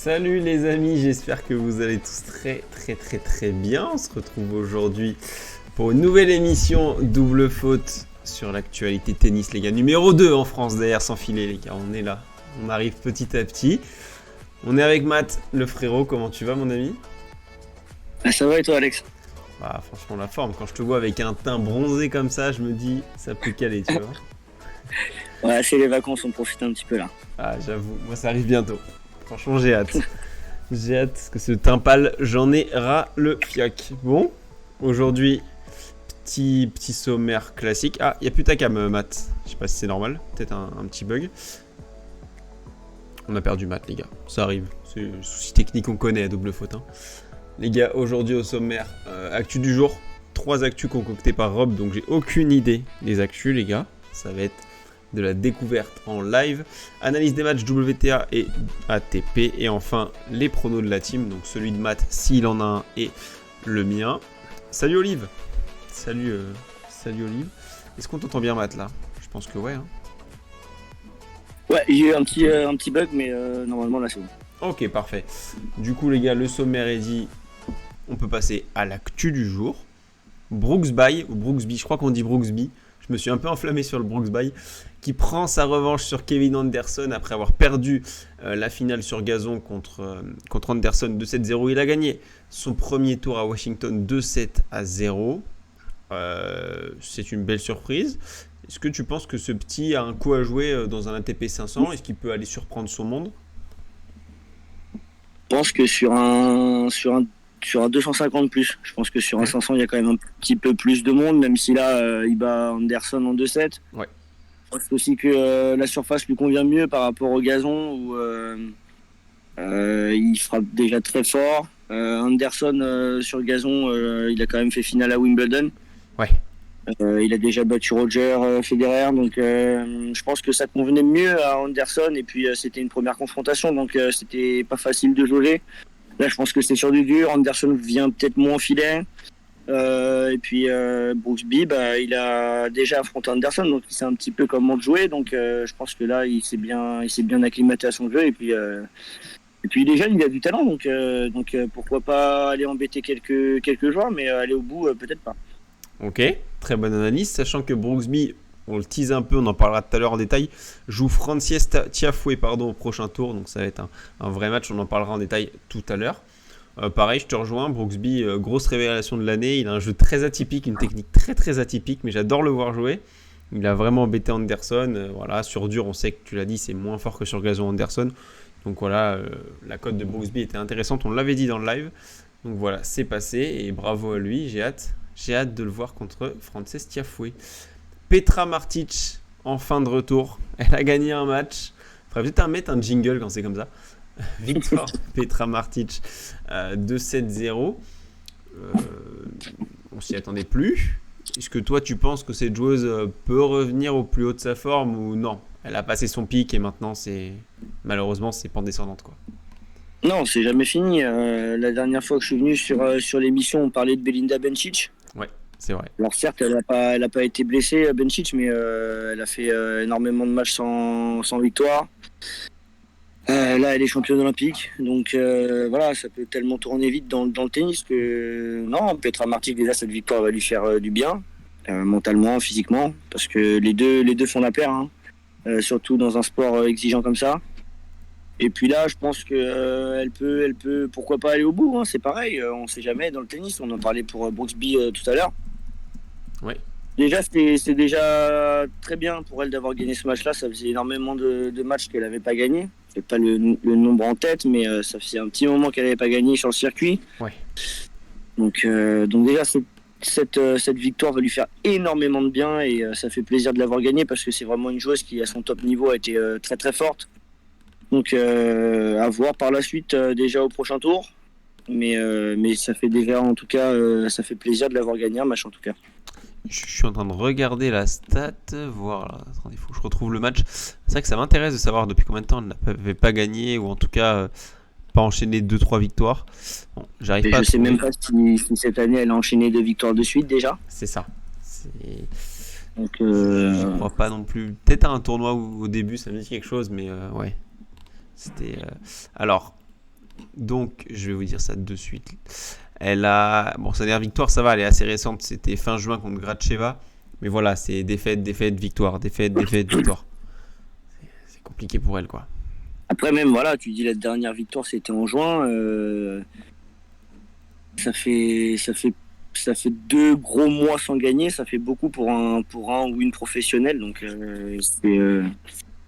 Salut les amis, j'espère que vous allez tous très bien. On se retrouve aujourd'hui pour une nouvelle émission Double Faute sur l'actualité tennis les gars. Numéro 2 en France derrière sans filet les gars, on est là. On arrive petit à petit. On est avec Matt, le frérot, comment tu vas mon ami? Ça va et toi Alex? Bah franchement la forme, quand je te vois avec un teint bronzé comme ça, je me dis ça peut caler tu vois. Ouais, c'est les vacances, on profite un petit peu là. Ah j'avoue, moi ça arrive bientôt. Franchement j'ai hâte. J'ai hâte parce que ce teint pâle, j'en ai ras le fiac. Bon, aujourd'hui, petit sommaire classique. Ah, il n'y a plus ta cam, Matt. Je sais pas si c'est normal. Peut-être un petit bug. On a perdu Matt, les gars. Ça arrive. C'est un souci technique qu'on connaît à double faute. Hein. Les gars, aujourd'hui au sommaire, actu du jour. 3 actus concoctées par Rob, donc j'ai aucune idée des actus, les gars. Ça va être de la découverte en live, analyse des matchs WTA et ATP, et enfin les pronos de la team, donc celui de Matt s'il en a un et le mien. Salut Olive. Salut Olive. Est-ce qu'on t'entend bien Matt là? Je pense que ouais. Hein. Ouais, j'ai eu un petit bug, mais normalement là c'est bon. Ok, parfait. Du coup les gars, le sommaire est dit, on peut passer à l'actu du jour. Brooksby, ou Brooksby, je crois qu'on dit Brooksby. Je me suis un peu enflammé sur le Brooksby, qui prend sa revanche sur Kevin Anderson après avoir perdu la finale sur gazon contre Anderson 2-7-0. Il a gagné son premier tour à Washington 2-7-0. C'est une belle surprise. Est-ce que tu penses que ce petit a un coup à jouer dans un ATP 500? Est-ce qu'il peut aller surprendre son monde? Je pense que sur un 250 plus, je pense que sur un 500 il y a quand même un petit peu plus de monde, même si là il bat Anderson en 2-7. Ouais. Je pense aussi que la surface lui convient mieux par rapport au gazon où il frappe déjà très fort. Anderson sur le gazon, il a quand même fait finale à Wimbledon. Ouais. Il a déjà battu Roger Federer, donc je pense que ça convenait mieux à Anderson. Et puis c'était une première confrontation, donc c'était pas facile de jauger. Là, je pense que c'est sur du dur. Anderson vient peut-être moins filet. Et puis Brooksby, il a déjà affronté Anderson, donc il sait un petit peu comment jouer. Donc je pense que là, il s'est bien acclimaté à son jeu. Et puis il est jeune, il a du talent, donc pourquoi pas aller embêter quelques joueurs, mais aller au bout, peut-être pas. Ok, très bonne analyse, sachant que Brooksby, on le tease un peu, on en parlera tout à l'heure en détail, joue Frances Tiafoe au prochain tour, donc ça va être un vrai match, on en parlera en détail tout à l'heure. Pareil, je te rejoins, Brooksby, grosse révélation de l'année, il a un jeu très atypique, une technique très atypique, mais j'adore le voir jouer. Il a vraiment embêté Anderson, voilà, sur dur, on sait que tu l'as dit, c'est moins fort que sur gazon Anderson. Donc voilà, la cote de Brooksby était intéressante, on l'avait dit dans le live. Donc voilà, c'est passé et bravo à lui, j'ai hâte de le voir contre Frances Tiafoe. Petra Martic en fin de retour. Elle a gagné un match. Faudrait peut-être mettre un jingle quand c'est comme ça. Victoire Petra Martic 2-7-0. On s'y attendait plus. Est-ce que toi tu penses que cette joueuse peut revenir au plus haut de sa forme ou non? Elle a passé son pic et maintenant malheureusement c'est pente descendante quoi. Non, c'est jamais fini. La dernière fois que je suis venu sur l'émission, on parlait de Belinda Bencic. Ouais, c'est vrai. Alors certes, elle n'a pas été blessée, Bencic, mais elle a fait énormément de matchs sans victoire. Là, elle est championne olympique, donc voilà, ça peut tellement tourner vite dans le tennis que non, Petra Martic, déjà cette victoire va lui faire du bien, mentalement, physiquement, parce que les deux font la paire, hein, surtout dans un sport exigeant comme ça. Et puis là, je pense que elle peut, pourquoi pas aller au bout, hein, c'est pareil, on sait jamais dans le tennis, on en parlait pour Brooksby tout à l'heure. Ouais. Déjà, c'est déjà très bien pour elle d'avoir gagné ce match-là. Ça faisait énormément de matchs qu'elle n'avait pas gagné. Je n'ai pas le nombre en tête, mais ça faisait un petit moment qu'elle n'avait pas gagné sur le circuit. Ouais. Donc déjà, cette victoire va lui faire énormément de bien et ça fait plaisir de l'avoir gagnée parce que c'est vraiment une joueuse qui, à son top niveau, a été très forte. Donc à voir par la suite déjà au prochain tour. Mais ça fait déjà, en tout cas, ça fait plaisir de l'avoir gagné un match en tout cas. Je suis en train de regarder la stat, voir. Attendez, il faut que je retrouve le match. C'est vrai que ça m'intéresse de savoir depuis combien de temps elle n'avait pas gagné ou en tout cas pas enchaîné 2-3 victoires. Bon, j'arrive pas à je sais trouver. même pas si cette année elle a enchaîné 2 victoires de suite déjà. C'est ça. Donc Je crois pas non plus. Peut-être à un tournoi où, au début ça me dit quelque chose, mais ouais. C'était. Alors, Donc, je vais vous dire ça de suite. Elle a. Bon, sa dernière victoire, ça va, elle est assez récente. C'était fin juin contre Gracheva. Mais voilà, c'est défaite, défaite, victoire, défaite, défaite, victoire. C'est compliqué pour elle, quoi. Après, même, voilà, tu dis la dernière victoire, c'était en juin. Ça fait, ça fait, ça fait 2 gros mois sans gagner. Ça fait beaucoup pour un ou une professionnelle. Donc,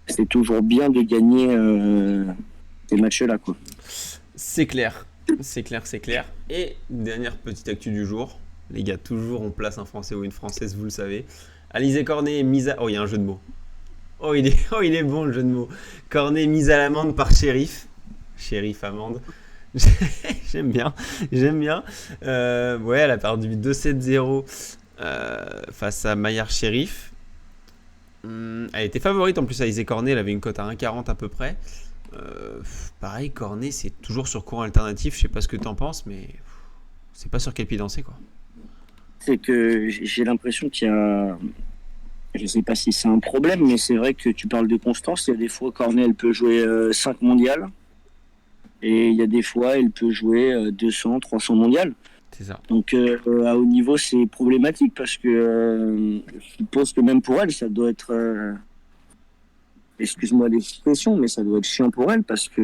c'est toujours bien de gagner ces matchs-là, quoi. C'est clair. C'est clair, c'est clair. Et dernière petite actu du jour. Les gars, toujours on place un Français ou une Française, vous le savez. Alizé Cornet mise à... Oh, il y a un jeu de mots. Oh, il est bon le jeu de mots. Cornet mise à l'amende par Shérif. Shérif amende. J'aime bien. J'aime bien. Ouais, elle a perdu 2-7-0 face à Maillard Shérif. Elle était favorite en plus à Alizé Cornet. Elle avait une cote à 1,40 à peu près. Pareil, Cornet, c'est toujours sur courant alternatif. Je sais pas ce que t'en penses, mais c'est pas sur quel pied danser, quoi. C'est que j'ai l'impression qu'il y a. Je sais pas si c'est un problème, mais c'est vrai que tu parles de constance. Il y a des fois, Cornet, elle peut jouer 5 mondiales. Et il y a des fois, elle peut jouer 200, 300 mondiales. C'est ça. Donc, à haut niveau, c'est problématique parce que je suppose que même pour elle, ça doit être. Excuse-moi l'expression, mais ça doit être chiant pour elle parce que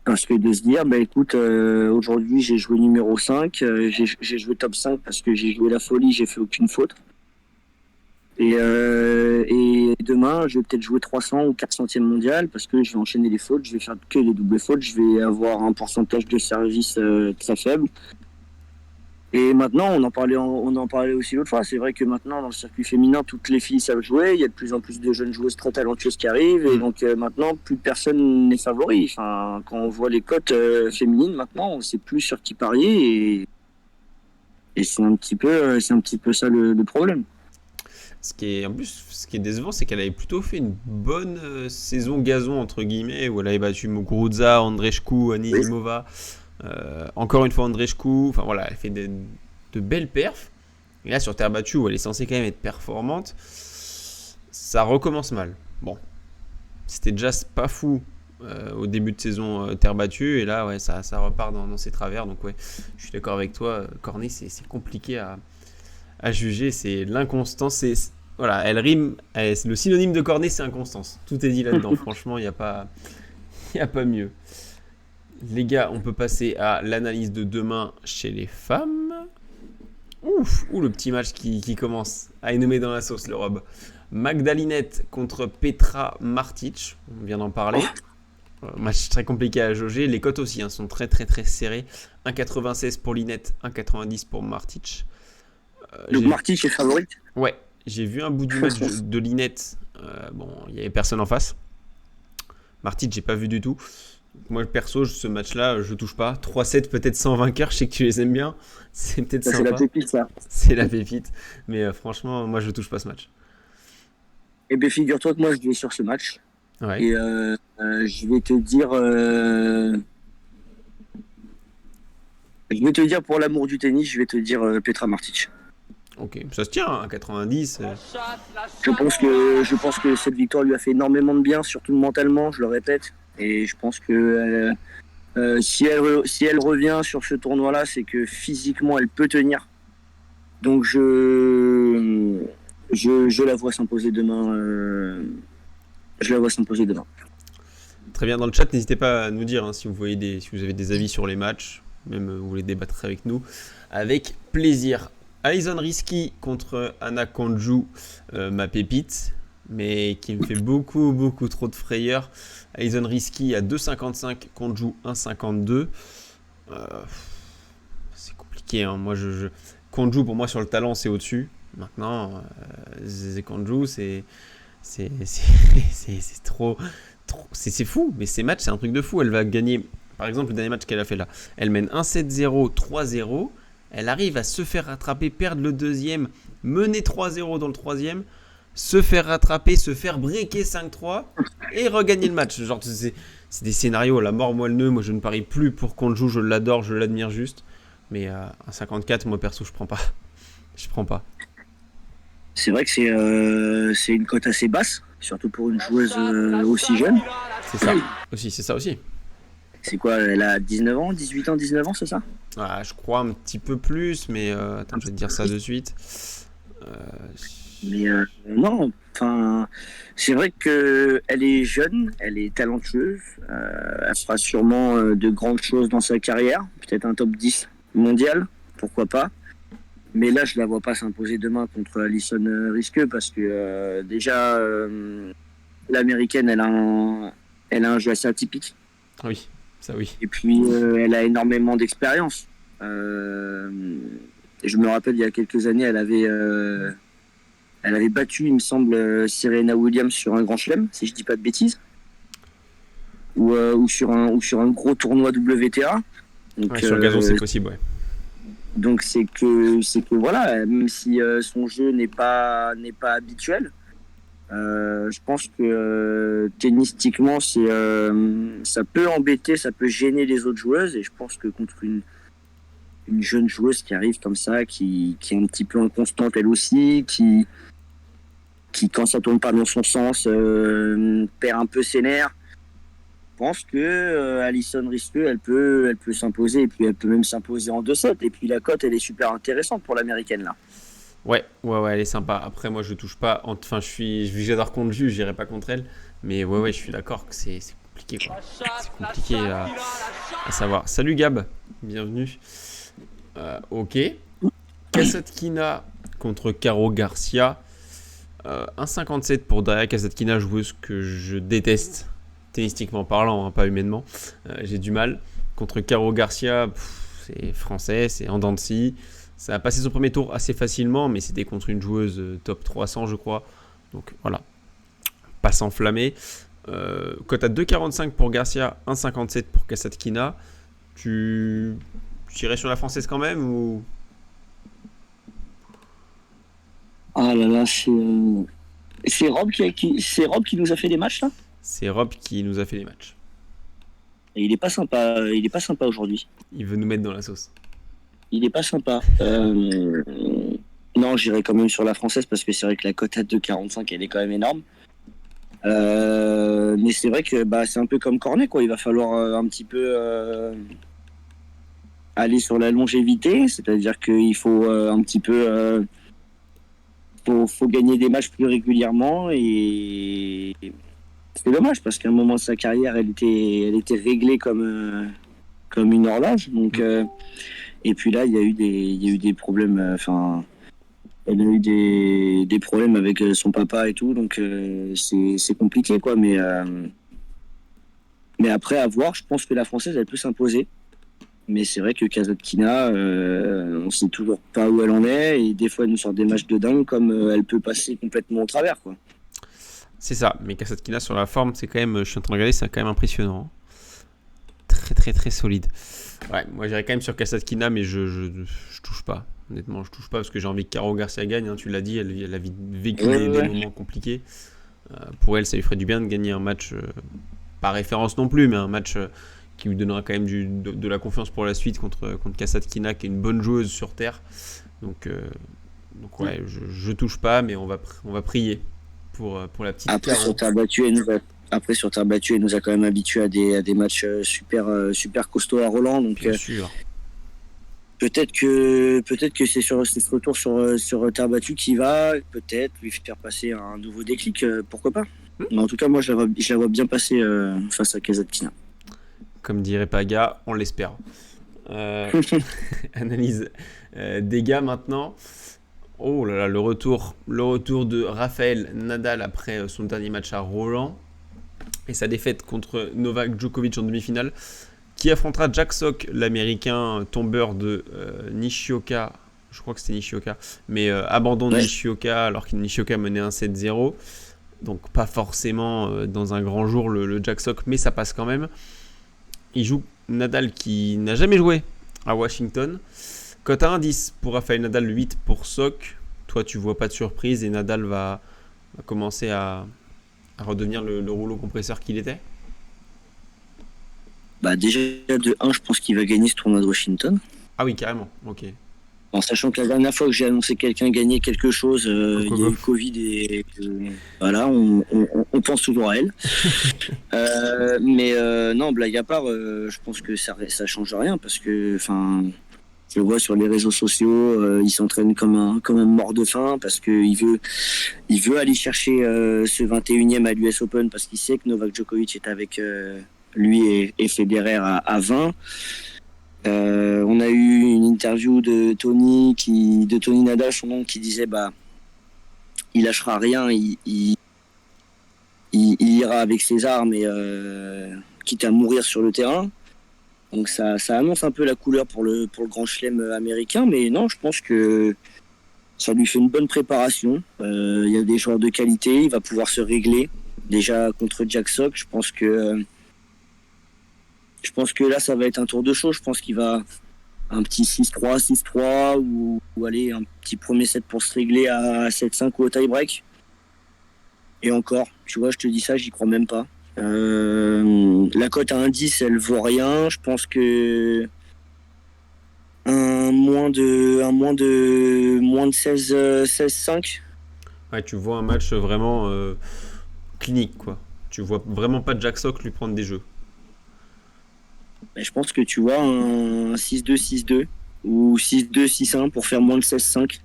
de se dire, bah écoute, aujourd'hui j'ai joué numéro 5, j'ai joué top 5 parce que j'ai joué la folie, j'ai fait aucune faute. Et demain, je vais peut-être jouer 300 ou 400e mondial parce que je vais enchaîner les fautes, je vais faire que les doubles fautes, je vais avoir un pourcentage de service très faible. Et maintenant, on en parlait aussi l'autre fois. C'est vrai que maintenant, dans le circuit féminin, toutes les filles savent jouer. Il y a de plus en plus de jeunes joueuses très talentueuses qui arrivent. Et donc maintenant, plus personne n'est favori. Enfin, quand on voit les cotes féminines, maintenant, on ne sait plus sur qui parier. Et c'est un petit peu ça le problème. Ce qui est décevant, c'est qu'elle avait plutôt fait une bonne saison gazon, entre guillemets, où elle avait battu Muguruza, Andreescu, Anisimova. Encore une fois Andreescu, enfin voilà, elle fait de belles perfs. Et là sur terre battue où elle est censée quand même être performante, ça recommence mal. Bon, c'était déjà pas fou au début de saison terre battue, et là ouais, ça repart dans ses travers. Donc ouais, je suis d'accord avec toi, Cornet c'est compliqué à juger, c'est l'inconstance. Voilà, elle rime, le synonyme de Cornet c'est inconstance. Tout est dit là-dedans, franchement il n'y a pas mieux. Les gars, on peut passer à l'analyse de demain chez les femmes. Ouf, le petit match qui commence à nommer dans la sauce, le Rob. Magdalinette contre Petra Martic, on vient d'en parler. Match très compliqué à jauger. Les cotes aussi sont très très très serrées. 1,96 pour Linette, 1,90 pour Martic. Donc Martic est favorite. Ouais, j'ai vu un bout du match de Linette. Bon, il n'y avait personne en face. Martic, j'ai pas vu du tout. Moi, perso, ce match-là, je touche pas. 3-7, peut-être sans vainqueur. Je sais que tu les aimes bien. C'est peut-être sympa. C'est la pépite, ça. C'est la pépite. Mais franchement, moi, je touche pas ce match. Eh bien, figure-toi que moi, je vais sur ce match. Ouais. Et je vais te dire... Je vais te dire, pour l'amour du tennis, je vais te dire Petra Martic. Ok, ça se tient, hein, 90. Je pense que cette victoire lui a fait énormément de bien, surtout mentalement, je le répète. Et je pense que si elle revient sur ce tournoi-là, c'est que physiquement, elle peut tenir. Donc je la vois s'imposer demain. Je la vois s'imposer demain. Très bien, dans le chat, n'hésitez pas à nous dire si vous avez des avis sur les matchs, même vous voulez débattre avec nous, avec plaisir. Alison Risky contre Anna Konjuh, ma pépite, mais qui me fait beaucoup beaucoup trop de frayeur. Alison Risky à 2,55, Konjuh 1,52. C'est compliqué, hein. Moi, Konjuh, pour moi, sur le talent, c'est au-dessus. Maintenant, Konjuh, c'est trop, c'est fou. Mais ces matchs, c'est un truc de fou. Elle va gagner, par exemple, le dernier match qu'elle a fait là. Elle mène 1-7-0, 3-0. Elle arrive à se faire rattraper, perdre le deuxième, mener 3-0 dans le troisième, se faire rattraper, se faire breaker 5-3 et regagner le match. Genre, c'est des scénarios à la mort moelle-neu. Moi, je ne parie plus pour Konjuh. Je l'adore, je l'admire juste. Mais à 54, moi, perso, je prends pas. Je prends pas. C'est vrai que c'est une cote assez basse, surtout pour une joueuse aussi jeune. C'est ça aussi, c'est ça aussi. C'est quoi, elle a 19 ans, 18 ans, 19 ans, c'est ça? Ah, je crois un petit peu plus, mais attends, je vais te dire ça de suite. Euh, Mais non, enfin, c'est vrai que elle est jeune, elle est talentueuse, elle fera sûrement de grandes choses dans sa carrière, peut-être un top 10 mondial, pourquoi pas. Mais là, je la vois pas s'imposer demain contre Alison Risqueux parce que déjà, l'américaine, elle a un jeu assez atypique. oui, ça oui. Et puis, elle a énormément d'expérience. Euh, je me rappelle, il y a quelques années, elle avait battu, il me semble, Serena Williams sur un grand chelem, si je dis pas de bêtises, ou sur un gros tournoi WTA. Ouais, Donc, sur le gazon, c'est possible, ouais. donc c'est que voilà, même si son jeu n'est pas habituel, je pense que tennistiquement, ça peut embêter, ça peut gêner les autres joueuses, et je pense que contre une jeune joueuse qui arrive comme ça, qui est un petit peu inconstante elle aussi, qui quand ça tourne pas dans son sens, perd un peu ses nerfs. Je pense que Alison Risqueux, elle peut s'imposer, et puis elle peut même s'imposer en 2-7. Et puis la cote, elle est super intéressante pour l'américaine là. Ouais, elle est sympa. Après, moi, je touche pas. Enfin, j'adore contre lui, je n'irai pas contre elle. Mais ouais, je suis d'accord que c'est compliqué, quoi. C'est compliqué à savoir. Salut Gab, bienvenue. Ok. Kasatkina contre Caro Garcia. 1,57 pour Daria Kasatkina, joueuse que je déteste, tennistiquement parlant, hein, pas humainement. J'ai du mal. Contre Caro Garcia, c'est français, c'est en dents de scie. Ça a passé son premier tour assez facilement, mais c'était contre une joueuse top 300, je crois. Donc voilà, pas s'enflammer. Cote à 2,45 pour Garcia, 1,57 pour Kasatkina. Tu irais sur la française quand même ou... Ah là là, c'est Rob qui nous a fait des matchs là. C'est Rob qui nous a fait les matchs. Et il est pas sympa aujourd'hui. Il veut nous mettre dans la sauce. Il est pas sympa. Non, j'irai quand même sur la française parce que c'est vrai que la cote à 2,45, elle est quand même énorme. Mais c'est vrai que c'est un peu comme Cornet, quoi. Il va falloir un petit peu aller sur la longévité, c'est-à-dire qu'il faut un petit peu faut gagner des matchs plus régulièrement, et c'est dommage parce qu'à un moment de sa carrière, elle était réglée comme une horloge. Donc et puis là, il y a eu des problèmes. Enfin, elle a eu des problèmes avec son papa et tout, donc c'est compliqué, quoi. Mais après, à voir, je pense que la française, elle peut s'imposer. Mais c'est vrai que Kasatkina, on sait toujours pas où elle en est, et des fois elle nous sort des matchs de dingue, comme elle peut passer complètement au travers, quoi. C'est ça, mais Kasatkina sur la forme, c'est quand même, je suis en train de regarder, c'est quand même impressionnant. Très très très solide. Ouais, moi j'irais quand même sur Kasatkina, mais je touche pas. Honnêtement, je touche pas parce que j'ai envie que Caro Garcia gagne, hein, tu l'as dit, elle a vécu des moments compliqués. Pour elle, ça lui ferait du bien de gagner un match, pas référence non plus, mais un match qui lui donnera quand même de la confiance pour la suite contre Kasatkina, qui est une bonne joueuse sur terre. Donc ouais, je touche pas, mais on va prier pour la petite Après, Caro. sur terre battue, elle nous a quand même habitués à des matchs super costauds à Roland. Donc Bien sûr. peut-être que c'est ce retour sur terre battue qui va peut-être lui faire passer un nouveau déclic, pourquoi pas. Mais en tout cas, moi, je la vois bien passer face à Kasatkina. Comme dirait Paga, on l'espère. Analyse dégâts maintenant. Oh là là, le retour de Rafael Nadal après son dernier match à Roland et sa défaite contre Novak Djokovic en demi-finale, qui affrontera Jack Sock, l'américain tombeur de Nishioka. Je crois que c'était Nishioka, mais abandon de Nishioka alors que Nishioka menait un 7-0. Donc pas forcément dans un grand jour le Jack Sock, mais ça passe quand même. Il joue Nadal qui n'a jamais joué à Washington. Cote à 1,10 pour Rafael Nadal, 8 pour Sock. Toi, tu vois pas de surprise et Nadal va commencer à redevenir le rouleau compresseur qu'il était. Déjà de 1, je pense qu'il va gagner ce tournoi de Washington. Ah oui, carrément. Ok. En sachant que la dernière fois que j'ai annoncé quelqu'un gagner quelque chose, il y a eu Covid et voilà, on pense toujours à elle. Mais non, blague à part, je pense que ça change rien parce que, enfin, je le vois sur les réseaux sociaux, il s'entraîne comme un mort de faim parce que il veut aller chercher ce 21e à l'US Open parce qu'il sait que Novak Djokovic est avec lui et Federer à 20. On a eu une interview de Tony Nadal, son nom, qui disait il lâchera rien, il ira avec ses armes et quitte à mourir sur le terrain. Donc ça annonce un peu la couleur pour le Grand Chelem américain, mais non, je pense que ça lui fait une bonne préparation. Il y a des joueurs de qualité, il va pouvoir se régler. Déjà contre Jack Sock, je pense que là ça va être un tour de chaud. Je pense qu'il va un petit 6-3, 6-3 ou aller un petit premier set pour se régler à 7-5 ou au tie-break. Et encore, tu vois, je te dis ça, j'y crois même pas. La cote à 1,10, elle vaut rien. Je pense que un moins de 16-5. Ouais, tu vois un match vraiment clinique, quoi. Tu vois vraiment pas Jack Sock lui prendre des jeux. Mais je pense que tu vois un 6-2, 6-2 ou 6-2, 6-1 pour faire moins de 16-5.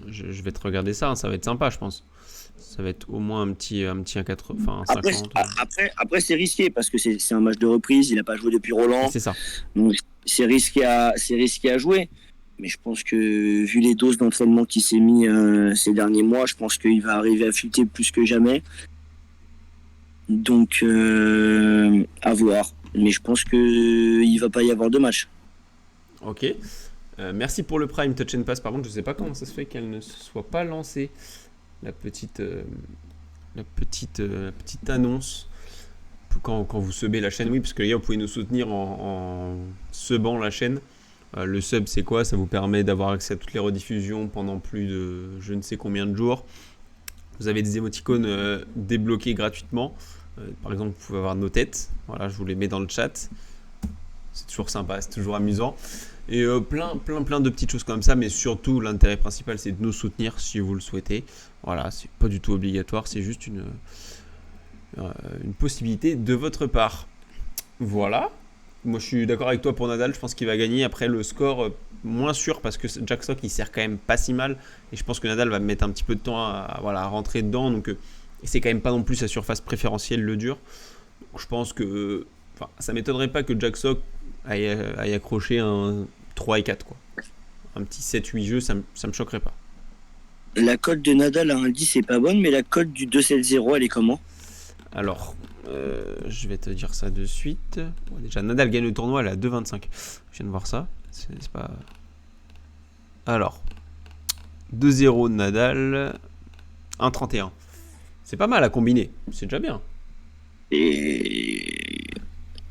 Je vais te regarder ça, hein, ça va être sympa, je pense. Ça va être au moins un petit 1,4, enfin un Après, 50. après c'est risqué parce que c'est un match de reprise, il n'a pas joué depuis Roland. C'est ça. Donc c'est risqué à jouer. Mais je pense que vu les doses d'entraînement qu'il s'est mis ces derniers mois, je pense qu'il va arriver à fuiter plus que jamais. Donc à voir. Mais je pense qu'il ne va pas y avoir de match. Ok. Merci pour le Prime Touch and Pass. Par contre, je sais pas comment ça se fait qu'elle ne se soit pas lancée. La petite annonce quand vous subez la chaîne. Oui, parce que les gars, vous pouvez nous soutenir en subant la chaîne. Le sub, c'est quoi? Ça vous permet d'avoir accès à toutes les rediffusions pendant plus de je ne sais combien de jours. Vous avez des émoticônes débloqués gratuitement. Par exemple, vous pouvez avoir nos têtes. Voilà, je vous les mets dans le chat. C'est toujours sympa, c'est toujours amusant. Et plein de petites choses comme ça, mais surtout l'intérêt principal c'est de nous soutenir si vous le souhaitez. Voilà, c'est pas du tout obligatoire, c'est juste une possibilité de votre part. Voilà. Moi je suis d'accord avec toi pour Nadal, je pense qu'il va gagner. Après le score, moins sûr parce que Jack Sock il sert quand même pas si mal. Et je pense que Nadal va mettre un petit peu de temps à rentrer dedans. Donc c'est quand même pas non plus sa surface préférentielle le dur. Donc, je pense que ça m'étonnerait pas que Jack Sock aille accrocher un 3 et 4 quoi. Un petit 7-8 jeux, ça me choquerait pas. La cote de Nadal à 1,10 c'est pas bonne, mais la cote du 2-7-0 elle est comment? Alors, je vais te dire ça de suite. Bon, déjà, Nadal gagne le tournoi, elle est à 2,25. Je viens de voir ça. C'est pas... Alors, 2-0 de Nadal, 1,31. C'est pas mal à combiner, c'est déjà bien. Et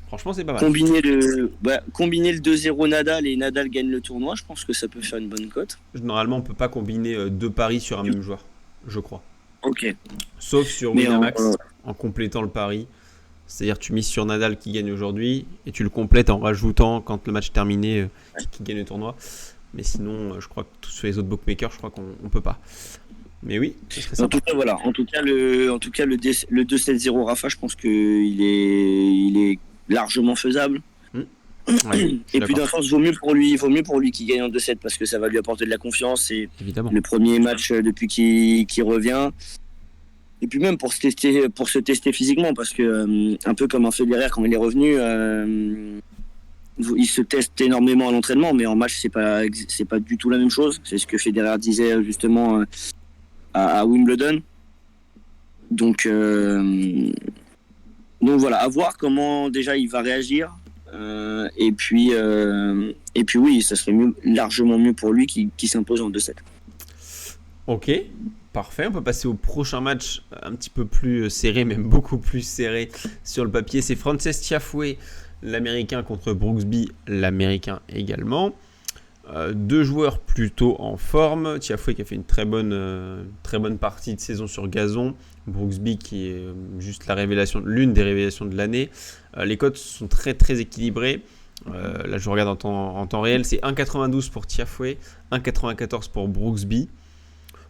franchement, c'est pas mal. Combiner le 2-0 Nadal et Nadal gagne le tournoi, je pense que ça peut faire une bonne cote. Normalement, on peut pas combiner deux paris sur un même joueur, je crois. Ok. Sauf sur Winamax, en complétant le pari. C'est-à-dire tu mises sur Nadal qui gagne aujourd'hui et tu le complètes en rajoutant quand le match est terminé qui gagne le tournoi. Mais sinon, je crois que sur les autres bookmakers, je crois qu'on peut pas. Mais oui, ce serait sympa. En tout cas, voilà. En tout cas, le 2-7-0 Rafa, je pense qu'il est largement faisable. Ouais, et puis d'un sens, vaut mieux pour lui qu'il gagne en 2-7 parce que ça va lui apporter de la confiance. C'est le premier match depuis qu'il revient. Et puis même pour se tester physiquement, parce que un peu comme un Federer quand il est revenu, il se teste énormément à l'entraînement, mais en match c'est pas du tout la même chose. C'est ce que Federer disait justement à Wimbledon. Donc voilà, à voir comment déjà il va réagir. Et puis oui, ça serait largement mieux pour lui qui s'impose en 2-7. Ok, parfait. On peut passer au prochain match un petit peu plus serré, même beaucoup plus serré sur le papier. C'est Frances Tiafoe, l'américain, contre Brooksby, l'américain également. Deux joueurs plutôt en forme. Tiafoe qui a fait une très bonne partie de saison sur gazon. Brooksby qui est juste l'une des révélations de l'année. Les cotes sont très très équilibrées. Là, je regarde en temps réel. C'est 1,92 pour Tiafoe, 1,94 pour Brooksby.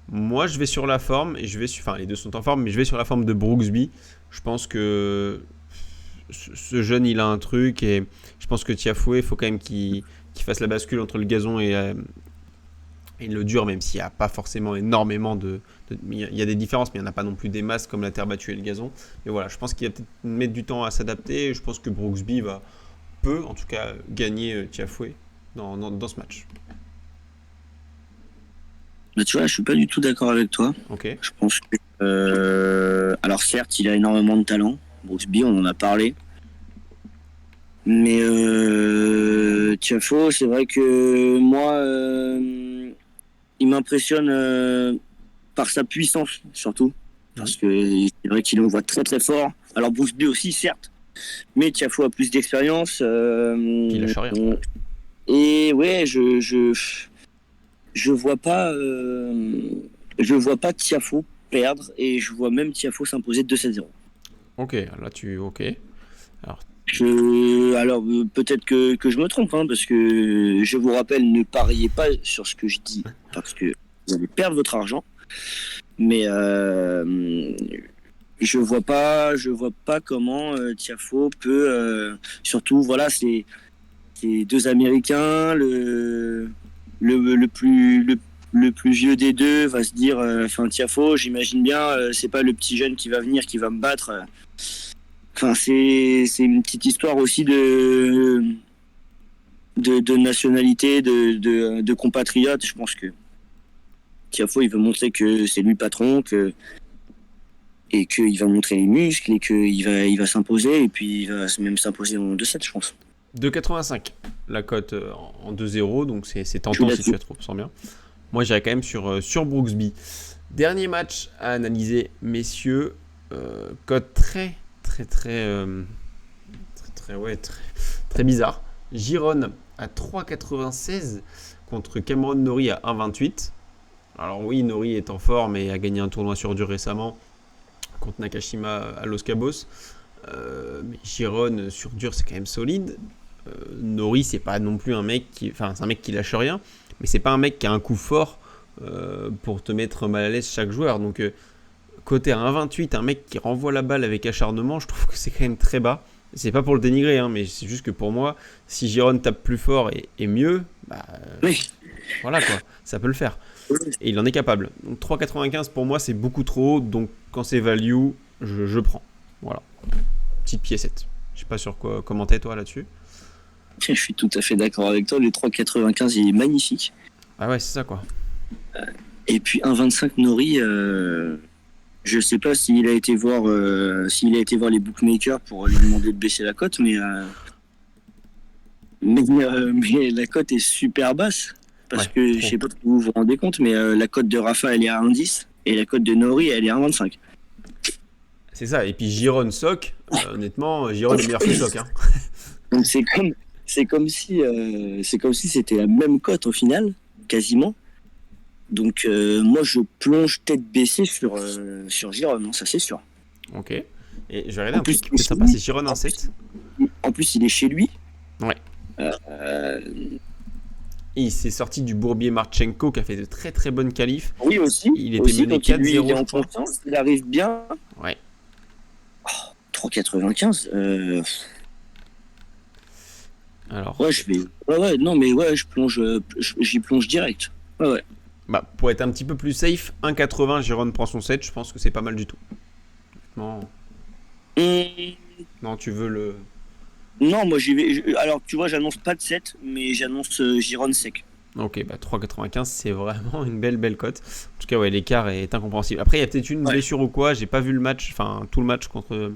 Moi, je vais sur la forme. Et enfin, les deux sont en forme, mais je vais sur la forme de Brooksby. Je pense que ce jeune, il a un truc. Et je pense que Tiafoe, il faut quand même qu'il fasse la bascule entre le gazon et le dur, même s'il n'y a pas forcément énormément il y a des différences, mais il n'y en a pas non plus des masses comme la terre battue et le gazon. Mais voilà, je pense qu'il va peut-être mettre du temps à s'adapter. Je pense que Brooksby peut, en tout cas, gagner Tiafoe dans ce match. Bah, tu vois, je suis pas du tout d'accord avec toi. Ok. Je pense que, alors certes, il a énormément de talent. Brooksby, on en a parlé. Mais Tiafoe, c'est vrai que moi, il m'impressionne par sa puissance, surtout. Parce que c'est vrai qu'il envoie très très fort. Alors Brooksby aussi, certes. Mais Tiafoe a plus d'expérience. Il lâche rien. Et ouais, je vois pas Tiafoe perdre et je vois même Tiafoe s'imposer 2-7-0. Ok, là ok. Alors peut-être que je me trompe, hein, parce que je vous rappelle, ne pariez pas sur ce que je dis parce que vous allez perdre votre argent. Mais je vois pas comment Tiafoe peut surtout voilà, c'est deux Américains, le plus vieux des deux va se dire enfin Tiafoe, j'imagine bien, c'est pas le petit jeune qui va venir qui va me battre. Enfin, c'est une petite histoire aussi de nationalité, de compatriotes. Je pense que Tiafoe, il veut montrer que c'est lui le patron, et qu'il va montrer les muscles, et qu'il va s'imposer, et puis il va même s'imposer en 2-7, je pense. 2,85 la cote en 2-0, donc c'est tentant si tu la trouves, sens bien. Moi, j'irais quand même sur Brooksby. Dernier match à analyser, messieurs. Cote très bizarre. Giron à 3,96 contre Cameron Norrie à 1,28. Alors oui, Norrie est en forme et a gagné un tournoi sur dur récemment contre Nakashima à Los Cabos. Mais Giron sur dur, c'est quand même solide. Norrie, c'est pas non plus un mec c'est un mec qui lâche rien, mais c'est pas un mec qui a un coup fort pour te mettre mal à l'aise chaque joueur. Donc côté à 1,28, un mec qui renvoie la balle avec acharnement, je trouve que c'est quand même très bas. C'est pas pour le dénigrer, hein, mais c'est juste que pour moi, si Giron tape plus fort et mieux, oui. Voilà quoi, ça peut le faire. Et il en est capable. Donc 3,95 pour moi, c'est beaucoup trop haut. Donc quand c'est value, je prends. Voilà. Petite piécette. Je sais pas sur quoi commenter toi là-dessus. Je suis tout à fait d'accord avec toi. Le 3,95, il est magnifique. Ah ouais, c'est ça quoi. Et puis 1,25 Norrie. Je sais pas s'il a été voir les bookmakers pour lui demander de baisser la cote, mais la cote est super basse. Parce que je sais pas si vous vous rendez compte, mais la cote de Rafa, elle est à 1,10 et la cote de Norrie, elle est à 1,25. C'est ça. Et puis Giron Sock, honnêtement, Giron est meilleur que Sock. Hein. Donc c'est comme si c'était la même cote au final, quasiment. Donc moi je plonge tête baissée sur Giron, ça c'est sûr. Ok. Et je vais regarder un truc qui peut être sympa, c'est Giron 1,7. En plus il est chez lui. Ouais. Il s'est sorti du Bourbier Marchenko qui a fait de très très bonnes qualifs. Oui aussi. Il était mené 4-0. Il est en confiance, il arrive bien. Ouais. 3,95. Alors. Ouais, j'y plonge direct. Ouais. Pour être un petit peu plus safe, 1,80, Giron prend son 7, je pense que c'est pas mal du tout. Non. Non, tu veux le. Non, moi j'y vais. Alors, tu vois, j'annonce pas de 7, mais j'annonce Giron sec. Ok, 3,95, c'est vraiment une belle cote. En tout cas, ouais, l'écart est incompréhensible. Après, il y a peut-être une blessure ou quoi. J'ai pas vu le match, tout le match contre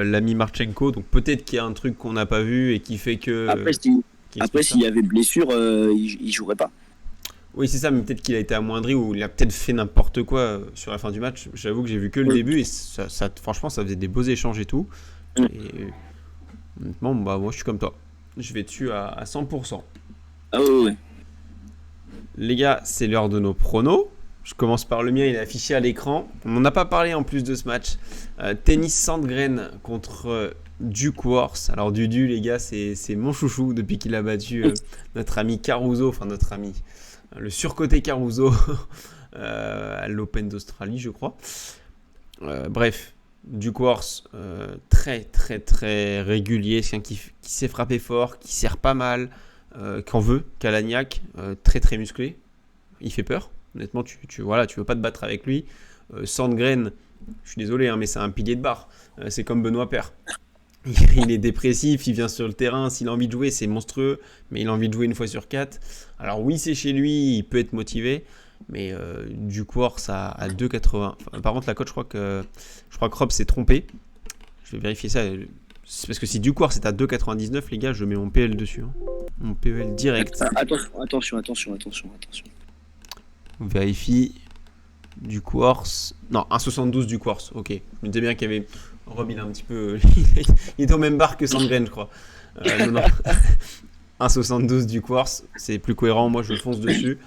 l'ami Marchenko. Donc peut-être qu'il y a un truc qu'on n'a pas vu et qui fait que. Après, s'il y avait blessure, il jouerait pas. Oui, c'est ça, mais peut-être qu'il a été amoindri ou il a peut-être fait n'importe quoi sur la fin du match. J'avoue que j'ai vu que le début et franchement, ça faisait des beaux échanges et tout. Et honnêtement, moi je suis comme toi. Je vais dessus à 100%. Ah ouais. Les gars, c'est l'heure de nos pronos. Je commence par le mien, il est affiché à l'écran. On n'en a pas parlé en plus de ce match. Tennis Sandgren contre Duke Worth. Alors Dudu, les gars, c'est mon chouchou depuis qu'il a battu notre ami Caruso, enfin notre ami, le surcoté Caruso à l'Open d'Australie, je crois. Bref, Duke Worth, très très très régulier, c'est quelqu'un qui sait frapper fort, qui sert pas mal, qu'en veut. Kalaniak, très très musclé, il fait peur. Honnêtement, tu veux pas te battre avec lui. Sandgren, je suis désolé, hein, mais c'est un pilier de barre. C'est comme Benoît Paire. Il est dépressif, il vient sur le terrain. S'il a envie de jouer, c'est monstrueux, mais il a envie de jouer une fois sur 4. Alors oui, c'est chez lui, il peut être motivé, mais du Quartz à 2,80. Enfin, par contre, la cote, je crois que Rob s'est trompé. Je vais vérifier ça. C'est parce que si du Quartz est à 2,99, les gars, je mets mon PL dessus. Hein. Mon PL direct. Attention. On vérifie. Du Quartz. Non, 1,72 du Quartz. Ok. Je me disais bien qu'il y avait. Rob, il est un petit peu. Il est au même bar que Sandgren, je crois. Non. 1,72 du Quartz. C'est plus cohérent. Moi, je fonce dessus.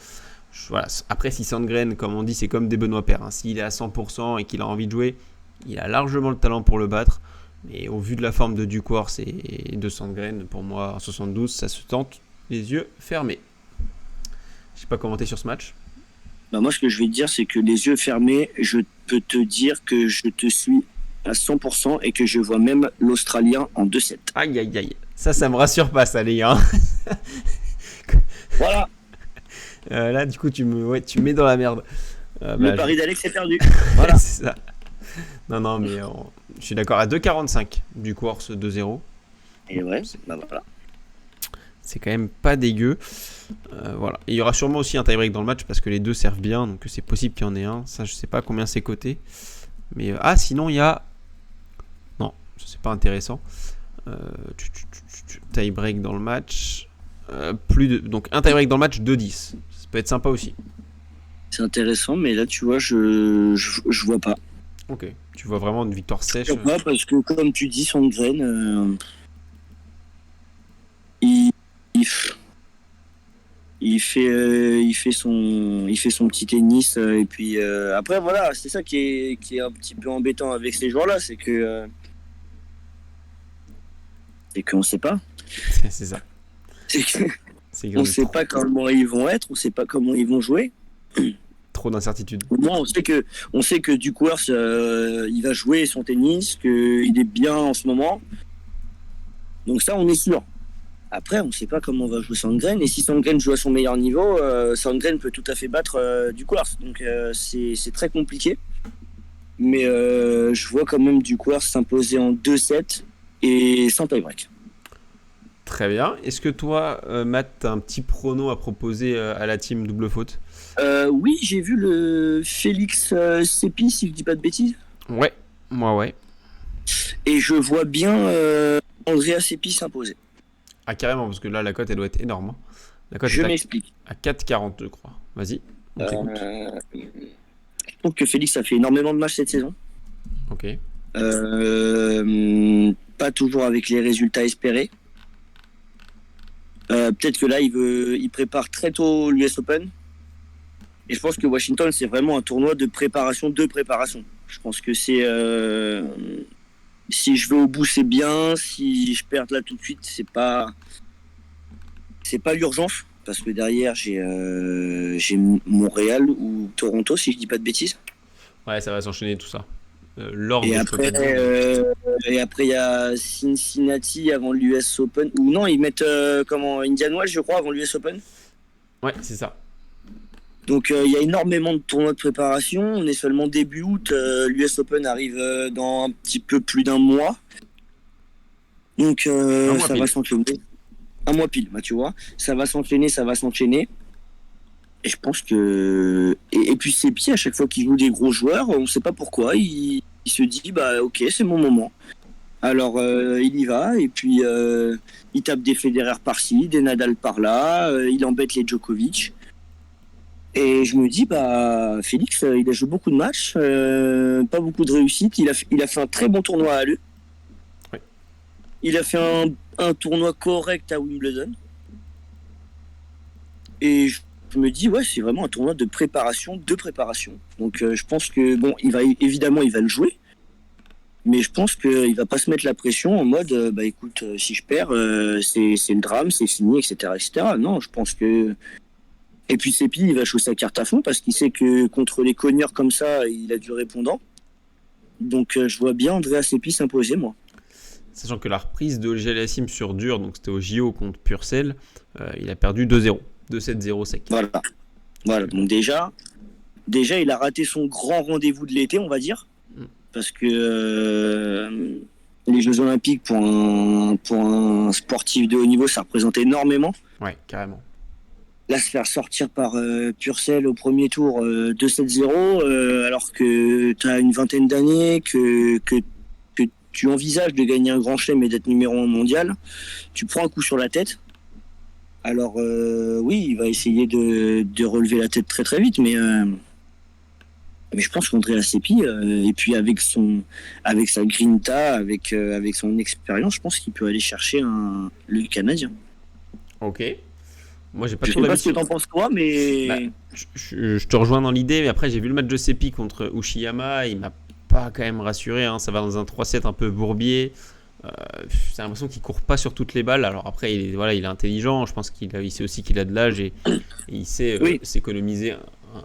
Voilà. Après, si Sandgren, comme on dit, c'est comme des Benoît Paire. Hein. S'il est à 100% et qu'il a envie de jouer, il a largement le talent pour le battre. Mais au vu de la forme de Duquars et de Sandgren, pour moi, 1,72, ça se tente les yeux fermés. Je sais pas commenter sur ce match. Bah moi, ce que je vais te dire, c'est que les yeux fermés, je peux te dire que je te suis à 100% et que je vois même l'Australien en 2-7. Aïe. Ça me rassure pas, ça, les gars. Voilà. Là, du coup, tu me mets dans la merde. Le pari d'Alex est perdu. Voilà. C'est ça. Non, mais je suis d'accord. À 2,45 du course 2-0. Et ouais, voilà. C'est quand même pas dégueu. Voilà. Et il y aura sûrement aussi un tie-break dans le match parce que les deux servent bien. Donc c'est possible qu'il y en ait un. Ça, je sais pas combien c'est coté. Mais sinon, il y a. Non, ça c'est pas intéressant. Tie-break dans le match. Donc un tie-break dans le match 2-10. Ça peut être sympa aussi. C'est intéressant, mais là, tu vois, je vois pas. Ok. Tu vois vraiment une victoire sèche. Je vois pas parce que, comme tu dis, Sandgren, il fait son petit tennis et puis après voilà, c'est ça qui est un petit peu embêtant avec ces joueurs là, c'est qu'on sait pas. C'est ça. On sait pas comment ils vont être, on sait pas comment ils vont jouer. Trop d'incertitudes. Moi, on sait que Duquars il va jouer son tennis, qu'il est bien en ce moment. Donc ça, on est sûr. Après, on ne sait pas comment va jouer Sandgren. Et si Sandgren joue à son meilleur niveau, Sandgren peut tout à fait battre Duquars. Donc c'est très compliqué. Mais je vois quand même Duquars s'imposer en 2-7 et sans tie-break. Très bien. Est-ce que toi, Matt, tu as un petit prono à proposer à la team double faute ? Oui, j'ai vu le Félix Sepi, si je dis pas de bêtises. Ouais, moi ouais. Et je vois bien Andrea Sepi s'imposer. Ah carrément, parce que là la cote elle doit être énorme. Hein. La cote je est m'explique. À 4,40 je crois. Vas-y. Je trouve que Félix a fait énormément de matchs cette saison. Ok. Pas toujours avec les résultats espérés. Peut-être que là il prépare très tôt l'US Open. Et je pense que Washington c'est vraiment un tournoi de préparation. Je pense que c'est si je vais au bout c'est bien, si je perds là tout de suite c'est pas l'urgence parce que derrière j'ai Montréal ou Toronto si je dis pas de bêtises. Ouais, ça va s'enchaîner tout ça. Et après il y a Cincinnati avant l'US Open ou non ils mettent Indian Wells je crois avant l'US Open. Ouais, c'est ça. Donc il y a énormément de tournois de préparation. On est seulement début août. L'US Open arrive dans un petit peu plus d'un mois. Donc ça va s'enchaîner. Un mois pile, bah, tu vois. Ça va s'enchaîner. Et je pense que... Et puis c'est pire, à chaque fois qu'il joue des gros joueurs, on ne sait pas pourquoi. Il se dit, bah ok, c'est mon moment. Alors il y va. Et puis il tape des Federer par-ci, des Nadal par-là. Il embête les Djokovic. Et je me dis, bah, Félix, il a joué beaucoup de matchs, pas beaucoup de réussite. Il a fait un très bon tournoi à l'E. Oui. Il a fait un tournoi correct à Wimbledon. Et je me dis, ouais, c'est vraiment un tournoi de préparation. Donc, je pense que, bon, évidemment, il va le jouer. Mais je pense qu'il va pas se mettre la pression en mode, bah écoute, si je perds, c'est le drame, c'est fini, etc., etc. Non, je pense que. Et puis Seppi, il va jouer sa carte à fond parce qu'il sait que contre les cogneurs comme ça, il a du répondant. Donc, je vois bien Andrea Seppi s'imposer, moi. Sachant que la reprise de Gelasim sur dur, donc c'était au JO contre Purcell, il a perdu 2-0. 2-7-0 sec. Voilà. Donc déjà, il a raté son grand rendez-vous de l'été, on va dire. Parce que les Jeux Olympiques, pour un sportif de haut niveau, ça représente énormément. Ouais, carrément. Là, se faire sortir par Purcell au premier tour 2-7-0, alors que tu as une vingtaine d'années, que tu envisages de gagner un grand chelem et d'être numéro 1 mondial, tu prends un coup sur la tête. Alors oui, il va essayer de relever la tête très très vite, mais je pense qu'Andrea Seppi, et puis avec sa grinta, avec son expérience, je pense qu'il peut aller chercher le Canadien. Ok. Moi, j'ai pas Je trop sais pas ce que d'habitude. t'en penses toi, mais Bah, je te rejoins dans l'idée, mais après, j'ai vu le match de Seppi contre Uchiyama. Il m'a pas quand même rassuré. Hein. Ça va dans un 3-7 un peu bourbier. J'ai l'impression qu'il court pas sur toutes les balles. Alors après, il est intelligent. Je pense il sait aussi qu'il a de l'âge et il sait s'économiser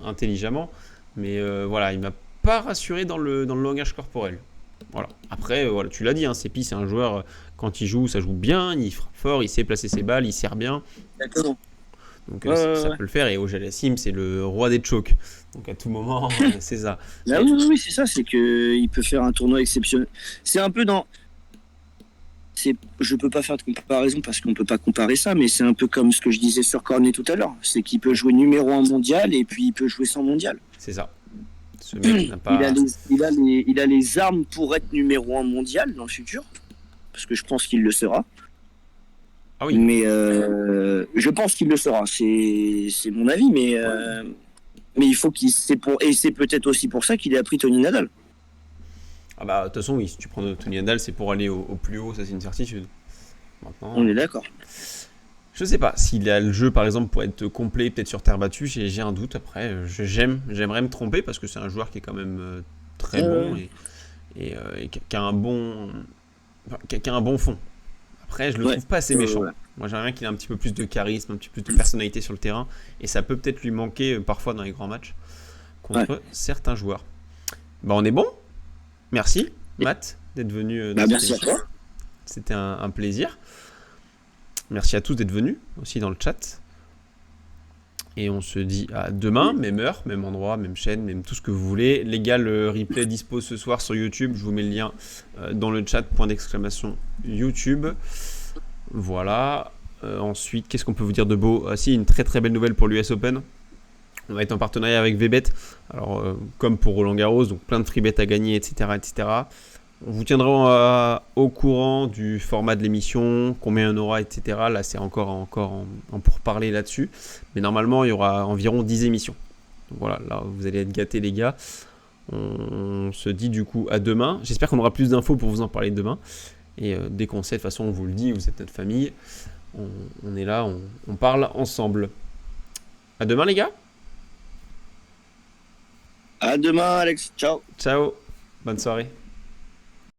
intelligemment. Mais voilà, il m'a pas rassuré dans le langage corporel. Voilà. Après, voilà, tu l'as dit, hein, Seppi, c'est un joueur, quand il joue, ça joue bien, il frappe fort, il sait placer ses balles, il sert bien. exactement. Donc ça peut le faire. Et Auger-Aliassime, c'est le roi des chokes. Donc à tout moment, c'est ça. Là, oui, c'est ça, c'est qu'il peut faire un tournoi exceptionnel. C'est un peu dans. Je peux pas faire de comparaison parce qu'on peut pas comparer ça, mais c'est un peu comme ce que je disais sur Cornet tout à l'heure. C'est qu'il peut jouer numéro 1 mondial et puis il peut jouer sans mondial. C'est ça. Ce mec n'a pas. Il a les armes pour être numéro 1 mondial dans le futur, parce que je pense qu'il le sera. Ah oui. Mais je pense qu'il le sera. C'est mon avis, mais il faut qu'il. Et c'est peut-être aussi pour ça qu'il a pris Tony Nadal. Ah bah de toute façon, oui, si tu prends Tony Nadal, c'est pour aller au plus haut, ça c'est une certitude. Maintenant, On est d'accord. je sais pas s'il a le jeu par exemple pour être complet, peut-être sur terre battue, j'ai un doute. Après, j'aimerais me tromper parce que c'est un joueur qui est quand même très bon et qui a un bon, qui a un bon fond. Après, je le trouve pas assez méchant. Moi, j'aimerais bien qu'il ait un petit peu plus de charisme, un petit peu plus de personnalité sur le terrain, et ça peut peut-être lui manquer parfois dans les grands matchs contre certains joueurs. Bah, on est bon. Merci, Matt, d'être venu. Merci à toi. C'était un plaisir. Merci à tous d'être venus aussi dans le chat. Et on se dit à demain, même heure, même endroit, même chaîne, même tout ce que vous voulez. Les gars, le replay dispo ce soir sur YouTube. Je vous mets le lien dans le chat, ! YouTube. Voilà. Ensuite, qu'est-ce qu'on peut vous dire de beau ? Si, une très très belle nouvelle pour l'US Open. On va être en partenariat avec VBet. Alors, comme pour Roland Garros, donc plein de free bets à gagner, etc., etc. On vous tiendra au courant du format de l'émission, combien il y en aura, etc. Là, c'est encore en pourparler là-dessus. Mais normalement, il y aura environ 10 émissions. Donc voilà, là, vous allez être gâtés, les gars. On se dit du coup à demain. J'espère qu'on aura plus d'infos pour vous en parler demain. Et dès qu'on sait, de toute façon, on vous le dit, vous êtes notre famille. On est là, on parle ensemble. À demain, les gars. À demain, Alex. Ciao. Ciao. Bonne soirée.